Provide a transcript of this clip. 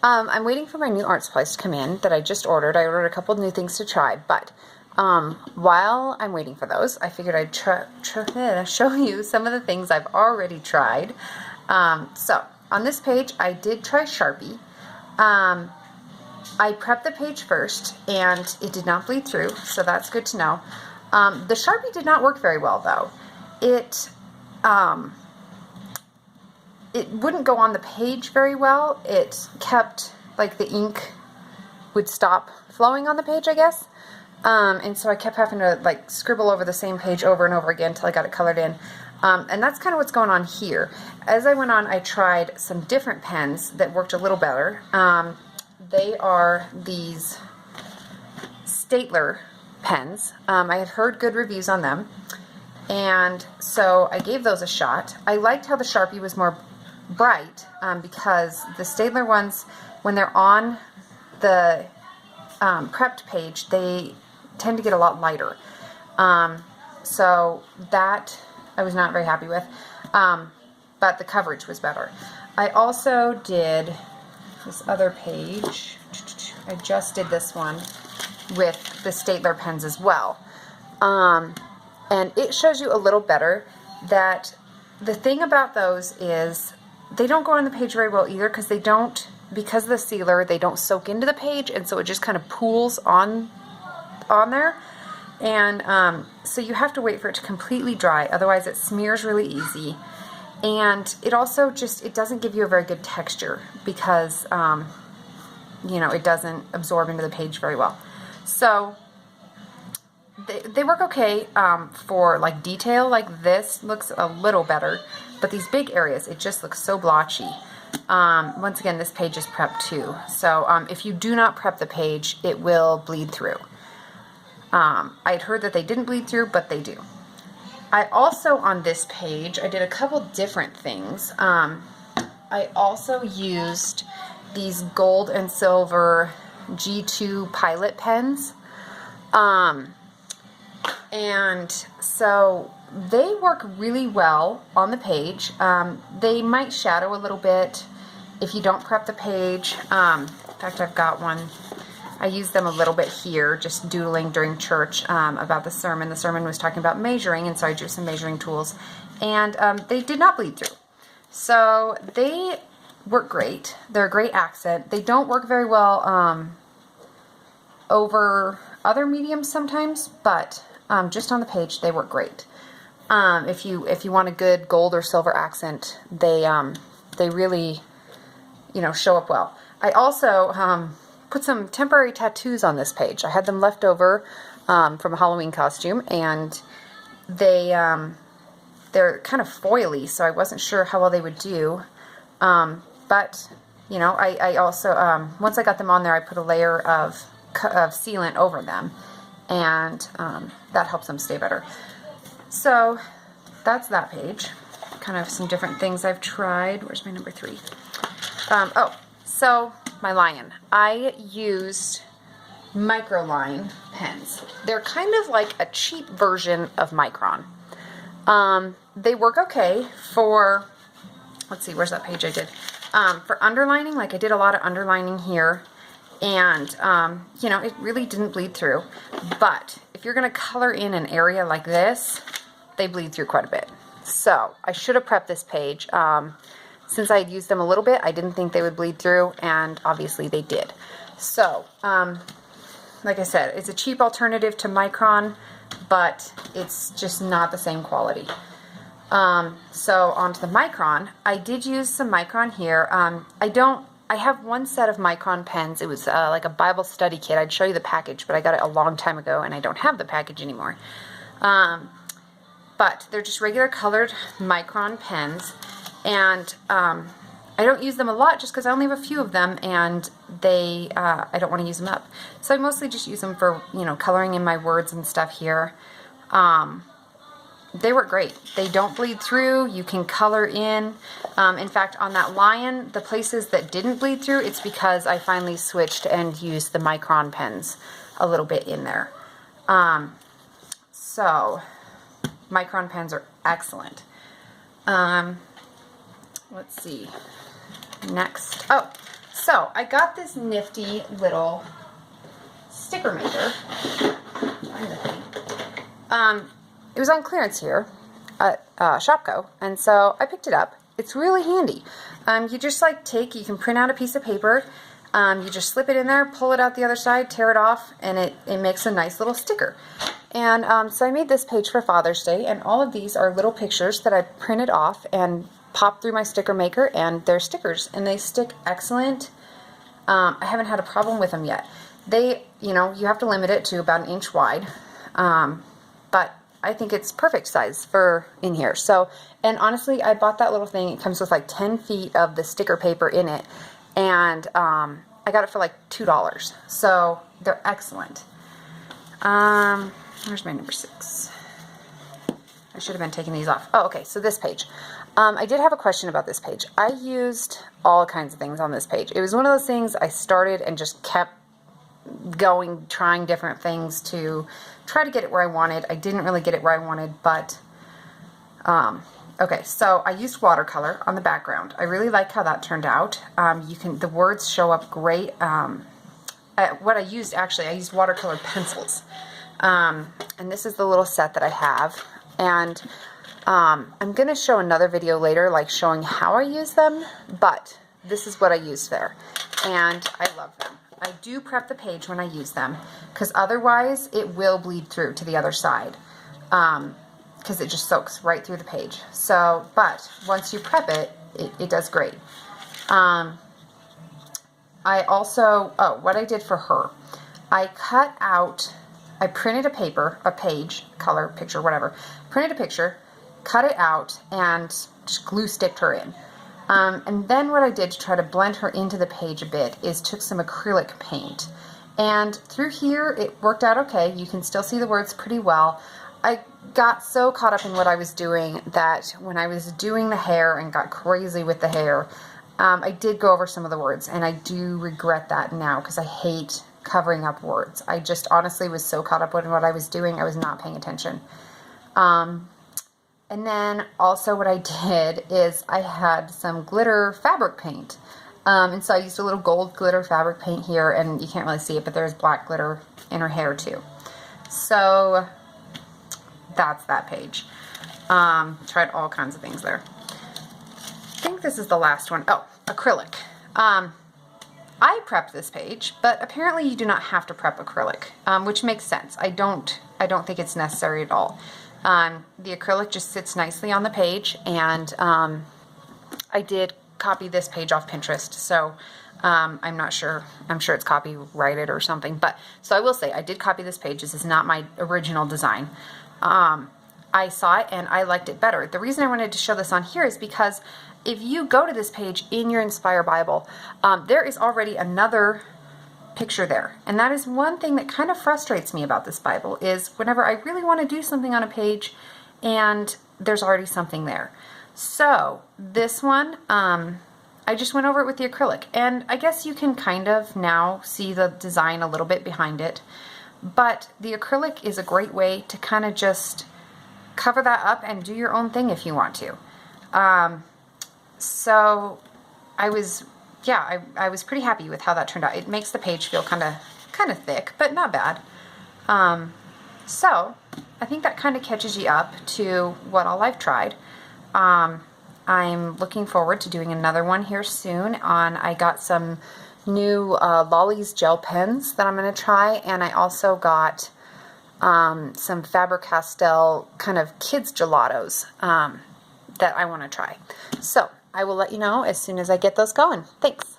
I'm waiting for my new art supplies to come in that I just ordered. I ordered a couple new things to try, but while I'm waiting for those, I figured I'd show you some of the things I've already tried. So on this page, I did try Sharpie. I prepped the page first, and it did not bleed through, so that's good to know. The Sharpie did not work very well, though. It wouldn't go on the page very well. It kept, like, the ink would stop flowing on the page, I guess. And so I kept having to, like, scribble over the same page over and over again until I got it colored in. And that's kind of what's going on here. As I went on, I tried some different pens that worked a little better. They are these Staedtler pens. I had heard good reviews on them, and so I gave those a shot. I liked how the Sharpie was more bright because the Staedtler ones, when they're on the prepped page, they tend to get a lot lighter. So that I was not very happy with, but the coverage was better. I also did this other page. I just did this one with the Staedtler pens as well. And it shows you a little better that the thing about those is they don't go on the page very well either, because because of the sealer, they don't soak into the page, and so it just kind of pools on there. And so you have to wait for it to completely dry, otherwise it smears really easy. And it also it doesn't give you a very good texture because, you know, it doesn't absorb into the page very well. So they work okay for, like, detail. Like, this looks a little better, but these big areas, it just looks so blotchy. Once again, this page is prepped too. So if you do not prep the page, it will bleed through. I'd heard that they didn't bleed through, but they do. I also, on this page, I did a couple different things. I also used these gold and silver G2 Pilot pens. And so they work really well on the page. They might shadow a little bit if you don't prep the page. In fact, I've got one. I used them a little bit here, just doodling during church about the sermon. The sermon was talking about measuring, and so I drew some measuring tools. And they did not bleed through. So they work great. They're a great accent. They don't work very well over other mediums sometimes, but just on the page, they work great. If you want a good gold or silver accent, they really, you know, show up well. I also put some temporary tattoos on this page. I had them left over from a Halloween costume, and they're kind of foily, so I wasn't sure how well they would do. But you know, I also once I got them on there, I put a layer of sealant over them, and that helps them stay better. So that's that page. Kind of some different things I've tried. Where's my number 3? So my Lion. I used Microline pens. They're kind of like a cheap version of Micron. They work okay for, let's see, where's that page I did? For underlining, like I did a lot of underlining here, and you know, it really didn't bleed through. But if you're going to color in an area like this, they bleed through quite a bit. So I should have prepped this page. Since I had used them a little bit, I didn't think they would bleed through, and obviously they did. So, like I said, it's a cheap alternative to Micron, but it's just not the same quality. So onto the Micron. I did use some Micron here. I have one set of Micron pens. It was like a Bible study kit. I'd show you the package, but I got it a long time ago, and I don't have the package anymore. But they're just regular colored Micron pens, and I don't use them a lot just because I only have a few of them, and I don't want to use them up. So I mostly just use them for, you know, coloring in my words and stuff here. They work great. They don't bleed through. You can color in. In fact, on that Lion, the places that didn't bleed through, it's because I finally switched and used the Micron pens a little bit in there. So Micron pens are excellent. Let's see. Next. So I got this nifty little sticker maker. It was on clearance here at Shopko, and so I picked it up. It's really handy. You just like you can print out a piece of paper, you just slip it in there, pull it out the other side, tear it off, and it makes a nice little sticker. And so I made this page for Father's Day, and all of these are little pictures that I printed off and popped through my sticker maker, and they're stickers, and they stick excellent. I haven't had a problem with them yet. You have to limit it to about 1 inch wide, but I think it's perfect size for in here. So, and honestly, I bought that little thing. It comes with like 10 feet of the sticker paper in it, and I got it for like $2. So they're excellent. Where's my number 6? I should have been taking these off. Oh, okay, so this page. I did have a question about this page. I used all kinds of things on this page. It was one of those things I started and just kept going, trying different things to try to get it where I wanted. I didn't really get it where I wanted, but okay, so I used watercolor on the background. I really like how that turned out. The words show up great. What I used watercolor pencils. And this is the little set that I have, and I'm going to show another video later, like showing how I use them, but this is what I used there, and I love them. I do prep the page when I use them, because otherwise it will bleed through to the other side, because it just soaks right through the page. So, but once you prep it, it does great. I also, what I did for her, I printed a page, color, picture, whatever, printed a picture, cut it out, and just glue sticked her in. And then what I did to try to blend her into the page a bit is took some acrylic paint. And through here, it worked out okay. You can still see the words pretty well. I got so caught up in what I was doing that when I was doing the hair and got crazy with the hair, I did go over some of the words, and I do regret that now because I hate covering up words. I just honestly was so caught up in what I was doing, I was not paying attention. And then also what I did is I had some glitter fabric paint. And so I used a little gold glitter fabric paint here, and you can't really see it, but there's black glitter in her hair too. So that's that page. Tried all kinds of things there. I think this is the last one. Oh, acrylic. I prepped this page, but apparently you do not have to prep acrylic, which makes sense. I don't think it's necessary at all. The acrylic just sits nicely on the page, and I did copy this page off Pinterest, so I'm not sure. I'm sure it's copyrighted or something, but so I will say I did copy this page. This is not my original design. I saw it and I liked it better. The reason I wanted to show this on here is because if you go to this page in your Inspire Bible, there is already another picture there. And that is one thing that kind of frustrates me about this Bible, is whenever I really want to do something on a page and there's already something there. So this one, I just went over it with the acrylic, and I guess you can kind of now see the design a little bit behind it, but the acrylic is a great way to kind of just cover that up and do your own thing if you want to. So I was pretty happy with how that turned out. It makes the page feel kind of thick, but not bad. So I think that kind of catches you up to what all I've tried. I'm looking forward to doing another one here soon. I got some new Lolly's gel pens that I'm going to try, and I also got some Faber-Castell kind of kids gelatos that I want to try. So I will let you know as soon as I get those going. Thanks.